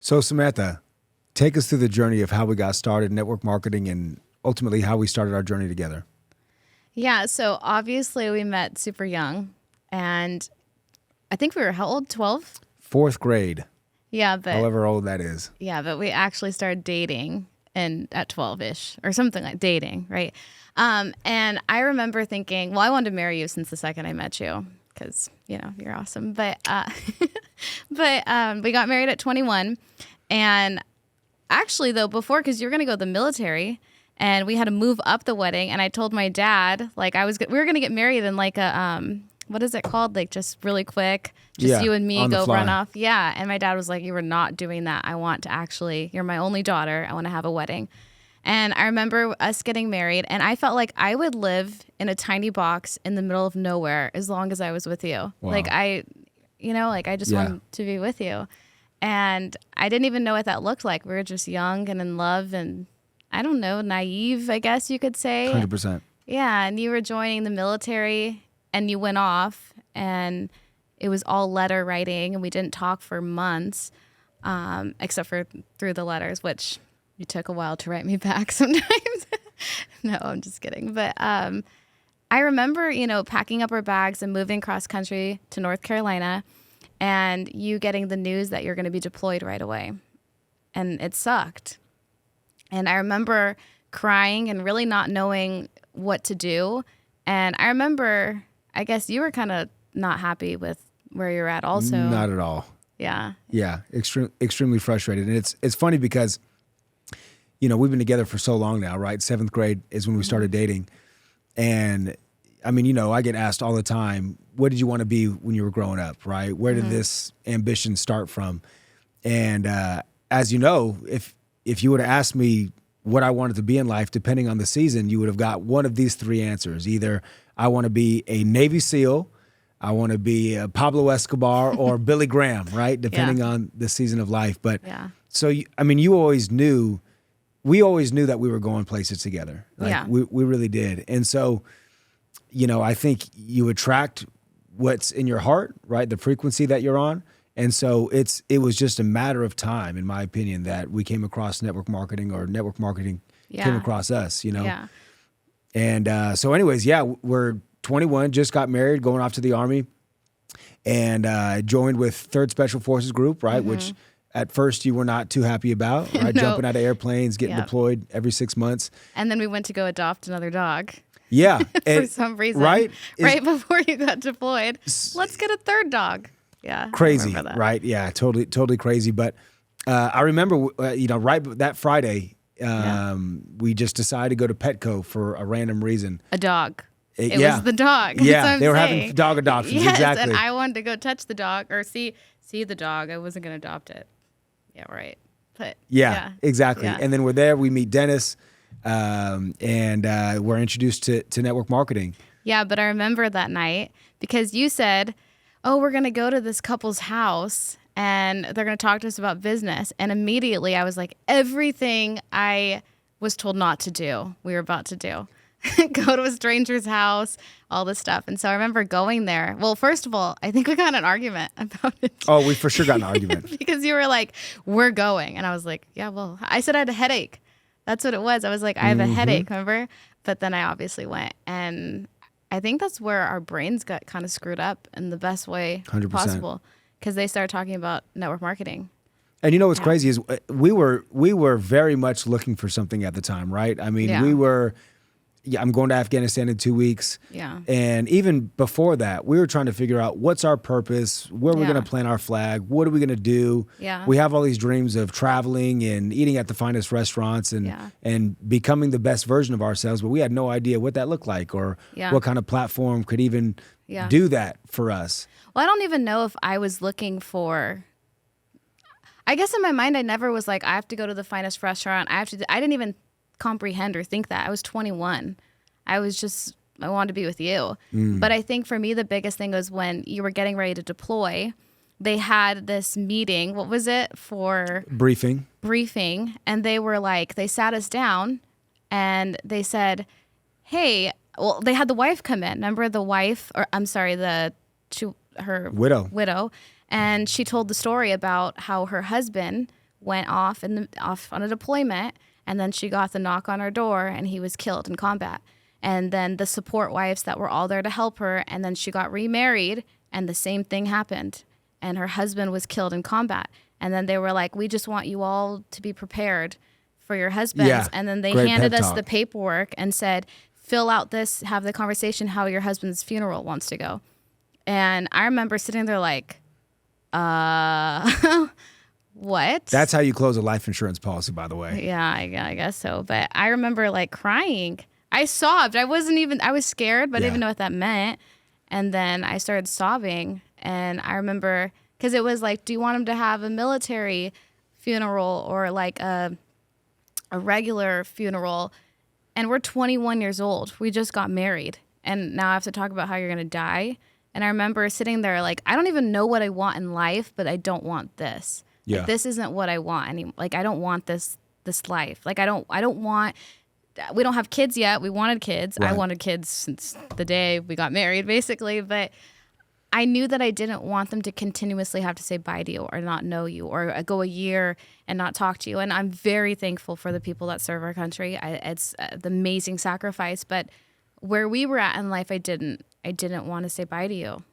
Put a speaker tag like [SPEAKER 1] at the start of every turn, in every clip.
[SPEAKER 1] So Samantha, take us through the journey of how we got started in network marketing and ultimately how we started our journey together.
[SPEAKER 2] Yeah, so obviously we met super young, and I think we were how old? 12?
[SPEAKER 1] Fourth grade,
[SPEAKER 2] Yeah, but
[SPEAKER 1] however old that is.
[SPEAKER 2] we actually started dating and at 12-ish or something like dating, right? And I remember thinking, well, I wanted to marry you since the second I met you because, you're awesome. But we got married at 21. And actually, though, before, because you're going to go to the military, and we had to move up the wedding. And I told my dad, like, we were going to get married in like a, what is it called? Like, just really quick, just you and me
[SPEAKER 1] on the
[SPEAKER 2] go
[SPEAKER 1] fly.
[SPEAKER 2] run off. Yeah. And my dad was like, you were not doing that. I want to actually, you're my only daughter. I want to have a wedding. And I remember us getting married, and I felt like I would live in a tiny box in the middle of nowhere as long as I was with you.
[SPEAKER 1] Wow.
[SPEAKER 2] Like I just wanted to be with you. And I didn't even know what that looked like. We were just young and in love and, I don't know, naive, I guess you could say.
[SPEAKER 1] 100%.
[SPEAKER 2] Yeah, and you were joining the military, and you went off, and it was all letter writing, and we didn't talk for months, except for through the letters, which you took a while to write me back sometimes. No, I'm just kidding. But I remember, packing up our bags and moving cross country to North Carolina, and you getting the news that you're going to be deployed right away. And it sucked. And I remember crying and really not knowing what to do. And I remember, I guess you were kind of not happy with where you're at also.
[SPEAKER 1] Not at all.
[SPEAKER 2] Yeah.
[SPEAKER 1] Yeah, extremely frustrated. And it's funny because, we've been together for so long now, right? 7th grade is when we started dating. And I mean, I get asked all the time, what did you want to be when you were growing up, right? Where did this ambition start from? And as you know, if you would have asked me what I wanted to be in life, depending on the season, you would have got one of these 3 answers. Either I want to be a Navy SEAL, I want to be a Pablo Escobar, or Billy Graham, right? Depending on the season of life. But so, we always knew that we were going places together. Like we really did. And so, I think you attract what's in your heart, right? The frequency that you're on. And so it was just a matter of time, in my opinion, that we came across network marketing, or network marketing came across us,
[SPEAKER 2] Yeah.
[SPEAKER 1] And so anyways, we're 21, just got married, going off to the Army, and joined with 3rd Special Forces Group, right? Which at first you were not too happy about, right?
[SPEAKER 2] No.
[SPEAKER 1] Jumping out of airplanes, getting deployed every 6 months.
[SPEAKER 2] And then we went to go adopt another dog.
[SPEAKER 1] Yeah.
[SPEAKER 2] For some reason.
[SPEAKER 1] Right?
[SPEAKER 2] Right before you got deployed. Let's get a 3rd dog. Yeah.
[SPEAKER 1] Crazy,
[SPEAKER 2] I remember that.
[SPEAKER 1] right? Yeah, totally crazy. But I remember, right that Friday, we just decided to go to Petco for a random reason.
[SPEAKER 2] A dog. It was the dog. That's
[SPEAKER 1] Yeah,
[SPEAKER 2] what
[SPEAKER 1] they were
[SPEAKER 2] I'm saying.
[SPEAKER 1] having dog adoptions.
[SPEAKER 2] Yes,
[SPEAKER 1] Exactly.
[SPEAKER 2] and I wanted to go touch the dog or see the dog. I wasn't going to adopt it. Yeah, right. But
[SPEAKER 1] yeah, exactly.
[SPEAKER 2] Yeah.
[SPEAKER 1] And then we're there. We meet Dennis, and we're introduced to network marketing.
[SPEAKER 2] Yeah, but I remember that night because you said, oh, we're going to go to this couple's house and they're going to talk to us about business. And immediately I was like, everything I was told not to do, we were about to do. Go to a stranger's house, all this stuff. And so I remember going there. Well, first of all, I think we got in an argument about it.
[SPEAKER 1] Oh, we for sure got in an argument.
[SPEAKER 2] Because you were like, we're going. And I was like, yeah, well, I said I had a headache. That's what it was. I was like, I have a headache, remember? But then I obviously went. And I think that's where our brains got kind of screwed up in the best way
[SPEAKER 1] 100%.
[SPEAKER 2] possible. Because they started talking about network marketing.
[SPEAKER 1] And what's crazy is we were very much looking for something at the time, right? I mean, we were... Yeah, I'm going to Afghanistan in 2 weeks.
[SPEAKER 2] Yeah.
[SPEAKER 1] And even before that, we were trying to figure out what's our purpose, where we're going to plant our flag, what are we going to do?
[SPEAKER 2] Yeah.
[SPEAKER 1] We have all these dreams of traveling and eating at the finest restaurants and becoming the best version of ourselves, but we had no idea what that looked like or what kind of platform could even do that for us.
[SPEAKER 2] Well, I don't even know if I was looking for... I guess in my mind, I never was like, I have to go to the finest restaurant. I didn't even comprehend or think that. I was 21. I wanted to be with you. But I think for me, the biggest thing was when you were getting ready to deploy, they had this meeting. What was it for?
[SPEAKER 1] Briefing.
[SPEAKER 2] And they were like, they sat us down and they said, hey, well, they had the wife come in. Remember the wife, or I'm sorry, her
[SPEAKER 1] widow.
[SPEAKER 2] And she told the story about how her husband went off off on a deployment, and then she got the knock on her door, and he was killed in combat. And then the support wives that were all there to help her, and then she got remarried, and the same thing happened, and her husband was killed in combat. And then they were like, we just want you all to be prepared for your husbands.
[SPEAKER 1] Yeah.
[SPEAKER 2] And then they
[SPEAKER 1] Great
[SPEAKER 2] handed
[SPEAKER 1] pep
[SPEAKER 2] us
[SPEAKER 1] talk.
[SPEAKER 2] the paperwork and said, fill out this, have the conversation how your husband's funeral wants to go. And I remember sitting there like, what?
[SPEAKER 1] That's how you close a life insurance policy, by the way.
[SPEAKER 2] Yeah, I guess so. But I remember like crying. I sobbed. I was scared, but I didn't even know what that meant. And then I started sobbing. And I remember, because it was like, do you want him to have a military funeral or like a regular funeral? And we're 21 years old. We just got married. And now I have to talk about how you're going to die. And I remember sitting there like, I don't even know what I want in life, but I don't want this.
[SPEAKER 1] Yeah.
[SPEAKER 2] Like, this isn't what I want anymore. Like, I don't want this life. Like, I don't want, we don't have kids yet. We wanted kids.
[SPEAKER 1] Right.
[SPEAKER 2] I wanted kids since the day we got married, basically. But I knew that I didn't want them to continuously have to say bye to you or not know you or go a year and not talk to you. And I'm very thankful for the people that serve our country. It's the amazing sacrifice. But where we were at in life, I didn't want to say bye to you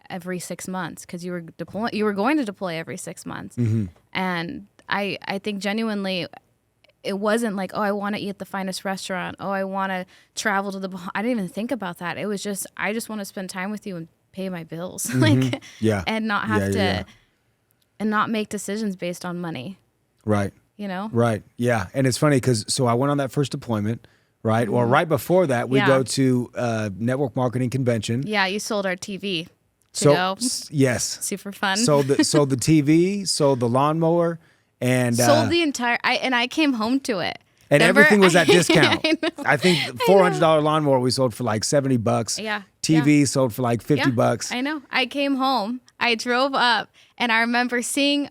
[SPEAKER 2] every 6 months because you were going to deploy every 6 months.
[SPEAKER 1] Mm-hmm.
[SPEAKER 2] And I think genuinely, it wasn't like, oh, I want to eat at the finest restaurant. Oh, I want to travel to I didn't even think about that. It was just, I just want to spend time with you and pay my bills.
[SPEAKER 1] Mm-hmm. Yeah.
[SPEAKER 2] And not have and not make decisions based on money.
[SPEAKER 1] Right.
[SPEAKER 2] You know?
[SPEAKER 1] Right. Yeah. And it's funny because so I went on that first deployment, right? Well, right before that, we go to network marketing convention.
[SPEAKER 2] Yeah, you sold our TV to
[SPEAKER 1] So
[SPEAKER 2] go.
[SPEAKER 1] yes.
[SPEAKER 2] Super fun.
[SPEAKER 1] Sold the TV, sold the lawnmower, and
[SPEAKER 2] sold the entire. I came home to it.
[SPEAKER 1] and
[SPEAKER 2] Remember?
[SPEAKER 1] everything was at discount.
[SPEAKER 2] I know.
[SPEAKER 1] I think $400 lawnmower we sold for like $70.
[SPEAKER 2] Yeah.
[SPEAKER 1] TV sold for like $50.
[SPEAKER 2] I know. I came home. I drove up, and I remember seeing,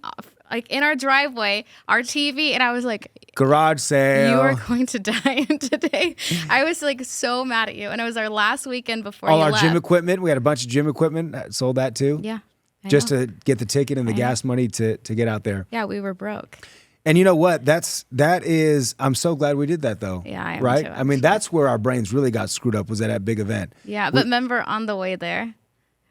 [SPEAKER 2] like in our driveway, our TV, and I was like,
[SPEAKER 1] Garage sale.
[SPEAKER 2] "You are going to die today." I was like so mad at you, and it was our last weekend before
[SPEAKER 1] all
[SPEAKER 2] you
[SPEAKER 1] our
[SPEAKER 2] left.
[SPEAKER 1] gym equipment. We had a bunch of gym equipment. Sold that too.
[SPEAKER 2] Yeah. I
[SPEAKER 1] Just
[SPEAKER 2] know.
[SPEAKER 1] to get the ticket and the gas money to get out there.
[SPEAKER 2] Yeah, we were broke.
[SPEAKER 1] And you know what? That is. I'm so glad we did that though.
[SPEAKER 2] Yeah, I am
[SPEAKER 1] right.
[SPEAKER 2] too,
[SPEAKER 1] I mean, that's where our brains really got screwed up. Was at that big event.
[SPEAKER 2] Yeah, but remember on the way there,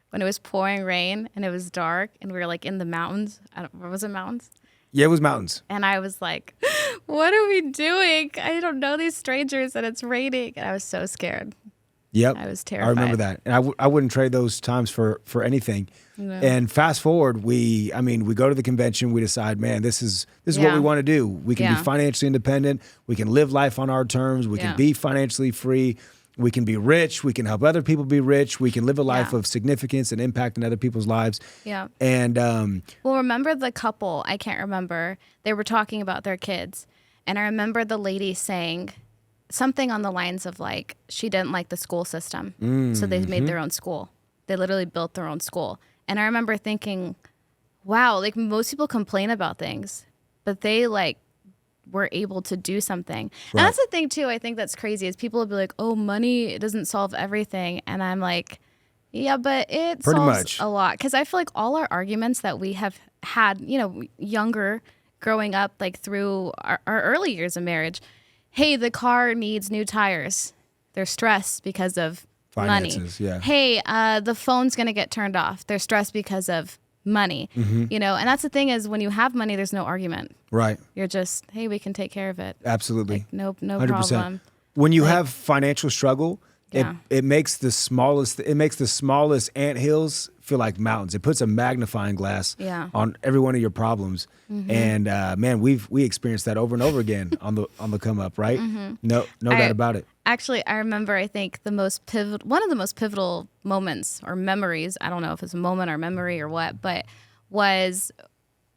[SPEAKER 2] when it was pouring rain and it was dark, and we were like in the mountains. Was it mountains?
[SPEAKER 1] Yeah, it was mountains.
[SPEAKER 2] And I was like, "What are we doing? I don't know these strangers, and it's raining." And I was so scared.
[SPEAKER 1] Yep.
[SPEAKER 2] I was terrified.
[SPEAKER 1] I remember that. And I wouldn't trade those times for anything.
[SPEAKER 2] No.
[SPEAKER 1] And fast forward, we go to the convention, we decide, man, this is what we want to do. We can be financially independent, we can live life on our terms, we can be financially free, we can be rich, we can help other people be rich, we can live a life of significance and impact in other people's lives.
[SPEAKER 2] Yeah.
[SPEAKER 1] And
[SPEAKER 2] well, remember the couple, I can't remember, they were talking about their kids. And I remember the lady saying something on the lines of like, she didn't like the school system. So they made their own school. They literally built their own school. And I remember thinking, wow, like most people complain about things, but they like were able to do something.
[SPEAKER 1] Right.
[SPEAKER 2] And that's the thing too, I think that's crazy is people will be like, oh, money doesn't solve everything. And I'm like, yeah, but it
[SPEAKER 1] Pretty
[SPEAKER 2] solves
[SPEAKER 1] much.
[SPEAKER 2] a lot. Because I feel like all our arguments that we have had, you know, younger, growing up, like through our early years of marriage, hey, the car needs new tires. They're stressed because of
[SPEAKER 1] finances,
[SPEAKER 2] money.
[SPEAKER 1] yeah.
[SPEAKER 2] Hey, the phone's going to get turned off. They're stressed because of money. You know, and that's the thing is when you have money, there's no argument.
[SPEAKER 1] right.
[SPEAKER 2] You're just, hey, we can take care of it.
[SPEAKER 1] Absolutely.
[SPEAKER 2] Like, no
[SPEAKER 1] 100%.
[SPEAKER 2] problem.
[SPEAKER 1] When you have financial struggle,
[SPEAKER 2] Yeah.
[SPEAKER 1] it makes the smallest anthills feel like mountains. It puts a magnifying glass on every one of your problems. And man, we experienced that over and over again on the come up, right? No doubt about it.
[SPEAKER 2] Actually, I remember, I think one of the most pivotal moments or memories, I don't know if it's a moment or memory or what, but was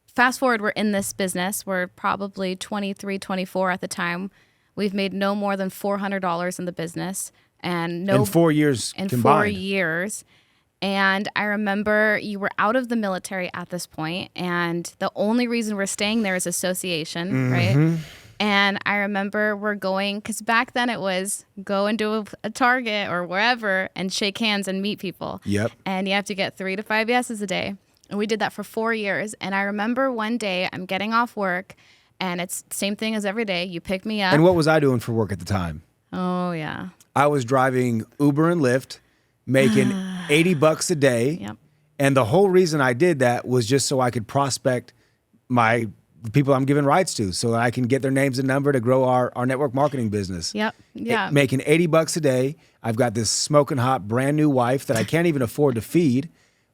[SPEAKER 2] fast forward, we're in this business. We're probably 23, 24 at the time. We've made no more than $400 in the business. And
[SPEAKER 1] In 4 years
[SPEAKER 2] in
[SPEAKER 1] combined.
[SPEAKER 2] 4 years. And I remember you were out of the military at this point, and the only reason we're staying there is association, right? And I remember we're going, because back then it was go into a Target or wherever and shake hands and meet people.
[SPEAKER 1] Yep.
[SPEAKER 2] And you have to get 3 to 5 yeses a day. And we did that for 4 years. And I remember one day I'm getting off work, and it's the same thing as every day. You pick me up.
[SPEAKER 1] And what was I doing for work at the time?
[SPEAKER 2] Oh, yeah.
[SPEAKER 1] I was driving Uber and Lyft, making $80 a day.
[SPEAKER 2] Yep.
[SPEAKER 1] And the whole reason I did that was just so I could prospect the people I'm giving rides to, so that I can get their names and number to grow our network marketing business.
[SPEAKER 2] Yep. Yeah.
[SPEAKER 1] Making $80 a day. I've got this smoking hot brand new wife that I can't even afford to feed.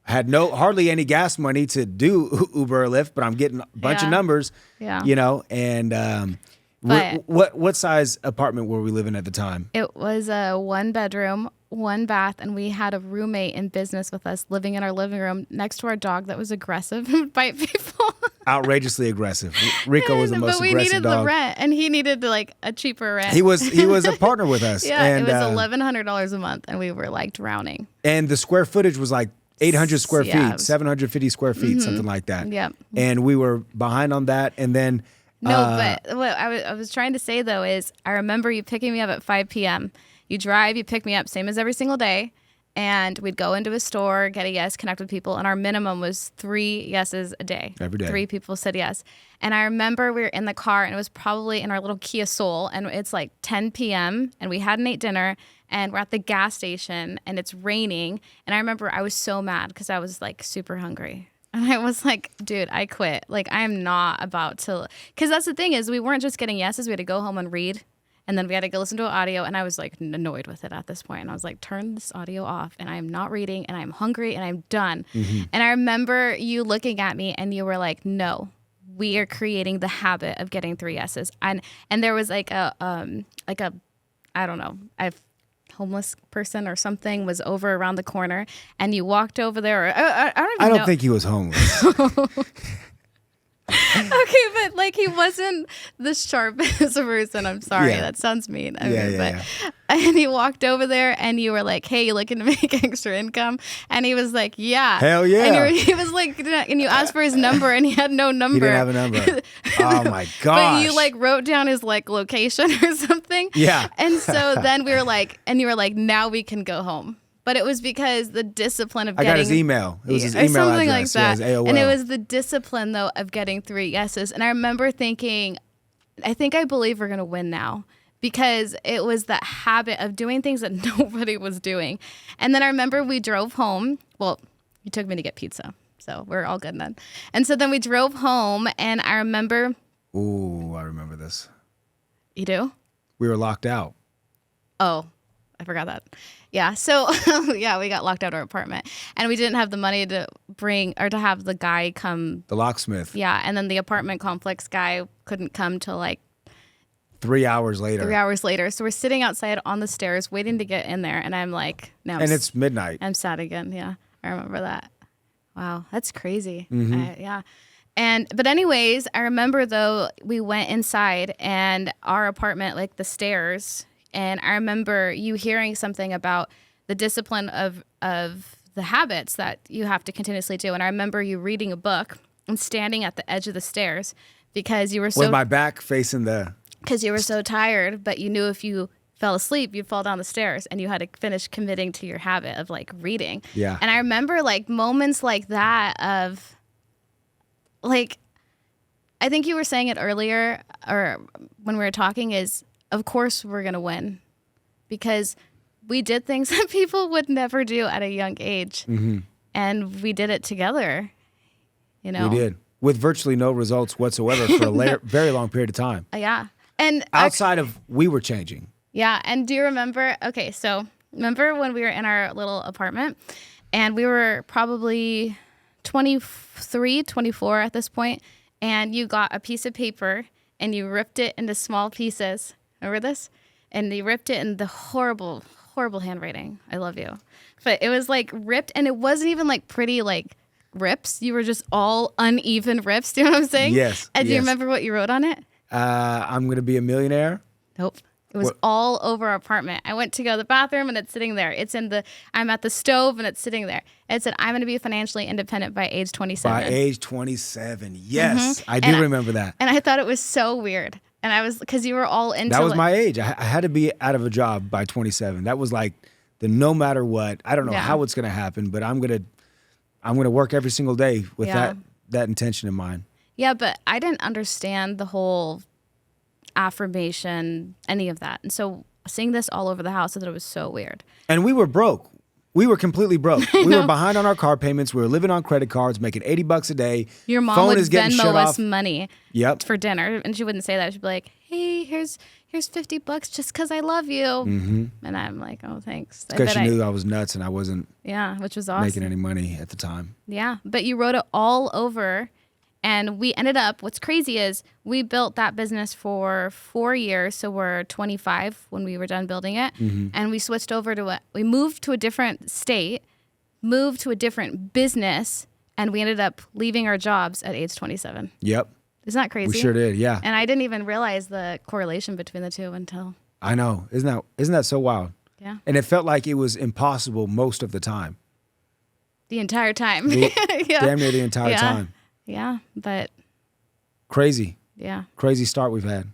[SPEAKER 1] I had hardly any gas money to do Uber or Lyft, but I'm getting a bunch of numbers.
[SPEAKER 2] Yeah.
[SPEAKER 1] You know, and what size apartment were we living at the time?
[SPEAKER 2] It was a 1-bedroom, 1 bath, and we had a roommate in business with us living in our living room next to our dog that was aggressive and bite people.
[SPEAKER 1] Outrageously aggressive. Rico was the most aggressive dog.
[SPEAKER 2] But we needed the rent, and he needed like a cheaper rent.
[SPEAKER 1] He was a partner with us.
[SPEAKER 2] Yeah,
[SPEAKER 1] and,
[SPEAKER 2] it was $1,100 a month, and we were like drowning.
[SPEAKER 1] And the square footage was like 800 square feet, 750 square feet, something like that.
[SPEAKER 2] Yep.
[SPEAKER 1] And we were behind on that, and then
[SPEAKER 2] but what I was trying to say though is I remember you picking me up at 5 p.m. You drive, you pick me up, same as every single day. And we'd go into a store, get a yes, connect with people. And our minimum was 3 yeses a day.
[SPEAKER 1] Every day.
[SPEAKER 2] 3 people said yes. And I remember we were in the car, and it was probably in our little Kia Soul. And it's like 10 p.m. and we hadn't ate dinner. And we're at the gas station, and it's raining. And I remember I was so mad because I was like super hungry. And I was like, dude, I quit. Like, I am not about to. Because that's the thing is we weren't just getting yeses. We had to go home and read. And then we had to go listen to an audio, and I was like annoyed with it at this point. And I was like, turn this audio off, and I am not reading, and I'm hungry, and I'm done. Mm-hmm. And I remember you looking at me, and you were like, no, we are creating the habit of getting 3 yeses. And there was like a I don't know, a homeless person or something was over around the corner, and you walked over there. Or, I don't
[SPEAKER 1] think he was homeless.
[SPEAKER 2] Okay, but like he wasn't the sharpest person. I'm sorry, that sounds mean. And he walked over there, and you were like, "Hey, you looking to make extra income?" And he was like, "Yeah."
[SPEAKER 1] Hell yeah.
[SPEAKER 2] And he was like, and you asked for his number, and he had no number.
[SPEAKER 1] He didn't have a number. Oh my gosh.
[SPEAKER 2] But you like wrote down his like location or something.
[SPEAKER 1] Yeah.
[SPEAKER 2] And so then we were like, and you were like, "Now we can go home." But it was because the discipline of getting...
[SPEAKER 1] I got his email. It was his email
[SPEAKER 2] something
[SPEAKER 1] address.
[SPEAKER 2] like that.
[SPEAKER 1] Yeah, AOL.
[SPEAKER 2] And it was the discipline, though, of getting 3 yeses. And I remember thinking, I believe we're going to win now. Because it was that habit of doing things that nobody was doing. And then I remember we drove home. Well, you took me to get pizza. So we're all good then. And so then we drove home, and I remember...
[SPEAKER 1] Ooh, I remember this.
[SPEAKER 2] You do?
[SPEAKER 1] We were locked out.
[SPEAKER 2] Oh, I forgot that. Yeah. So, yeah, we got locked out of our apartment, and we didn't have the money to bring or to have the guy come.
[SPEAKER 1] The locksmith.
[SPEAKER 2] Yeah. And then the apartment complex guy couldn't come till like
[SPEAKER 1] 3 hours later.
[SPEAKER 2] 3 hours later. So we're sitting outside on the stairs waiting to get in there. And I'm like, no.
[SPEAKER 1] And it's midnight.
[SPEAKER 2] I'm sad again. Yeah. I remember that. Wow. That's crazy.
[SPEAKER 1] Mm-hmm.
[SPEAKER 2] Yeah. But anyways, I remember though, we went inside and our apartment, like the stairs. And I remember you hearing something about the discipline of the habits that you have to continuously do. And I remember you reading a book and standing at the edge of the stairs because you were so...
[SPEAKER 1] With my back facing the...
[SPEAKER 2] Because you were so tired, but you knew if you fell asleep, you'd fall down the stairs, and you had to finish committing to your habit of like reading.
[SPEAKER 1] Yeah.
[SPEAKER 2] And I remember like moments like that of like, I think you were saying it earlier or when we were talking is, of course we're going to win because we did things that people would never do at a young age. Mm-hmm. And we did it together, you know.
[SPEAKER 1] We did. With virtually no results whatsoever for a very long period of time.
[SPEAKER 2] Yeah. And
[SPEAKER 1] outside of we were changing.
[SPEAKER 2] Yeah. And do you remember, okay, so remember when we were in our little apartment and we were probably 23, 24 at this point, and you got a piece of paper and you ripped it into small pieces. Remember this? And you ripped it in the horrible, horrible handwriting. I love you. But it was like ripped, and it wasn't even like pretty like rips. You were just all uneven rips. Do you know what I'm saying?
[SPEAKER 1] Yes.
[SPEAKER 2] And do you remember what you wrote on it?
[SPEAKER 1] I'm going to be a millionaire.
[SPEAKER 2] Nope. It was all over our apartment. I went to go to the bathroom and it's sitting there. I'm at the stove and it's sitting there. It said, I'm going to be financially independent by age 27.
[SPEAKER 1] By age 27. Yes. Mm-hmm. I do remember that.
[SPEAKER 2] And I thought it was so weird. And I was, because you were all into
[SPEAKER 1] that was my age. I had to be out of a job by 27. That was like the no matter what. I don't know how it's going to happen, but I'm going I'm going to work every single day with
[SPEAKER 2] Yeah.
[SPEAKER 1] that intention in mind.
[SPEAKER 2] Yeah, but I didn't understand the whole affirmation, any of that. And so seeing this all over the house, I thought it was so weird.
[SPEAKER 1] And we were broke. We were completely broke. We were behind on our car payments. We were living on credit cards, making $80 a day.
[SPEAKER 2] Your mom
[SPEAKER 1] Phone
[SPEAKER 2] would
[SPEAKER 1] is getting
[SPEAKER 2] Venmo
[SPEAKER 1] shut
[SPEAKER 2] us
[SPEAKER 1] off.
[SPEAKER 2] money
[SPEAKER 1] Yep.
[SPEAKER 2] for dinner, and she wouldn't say that. She'd be like, "Hey, here's $50 just because I love you." Mm-hmm. And I'm like, "Oh, thanks."
[SPEAKER 1] Because she knew I was nuts and I wasn't
[SPEAKER 2] Yeah, which was awesome.
[SPEAKER 1] making any money at the time.
[SPEAKER 2] Yeah, but you wrote it all over, and we ended up. What's crazy is we built that business for 4 years, so we're 25 when we were done building it, and we switched over to we moved to a different state, moved to a different business, and we ended up leaving our jobs at age 27.
[SPEAKER 1] Yep.
[SPEAKER 2] Isn't that crazy?
[SPEAKER 1] We sure did, yeah.
[SPEAKER 2] And I didn't even realize the correlation between the two until
[SPEAKER 1] I know. Isn't that so wild?
[SPEAKER 2] yeah,
[SPEAKER 1] And it felt like it was impossible most of the time.
[SPEAKER 2] the entire time. Yeah.
[SPEAKER 1] Damn near the entire
[SPEAKER 2] Yeah.
[SPEAKER 1] time.
[SPEAKER 2] Yeah, but
[SPEAKER 1] Crazy.
[SPEAKER 2] yeah.
[SPEAKER 1] Crazy start we've had.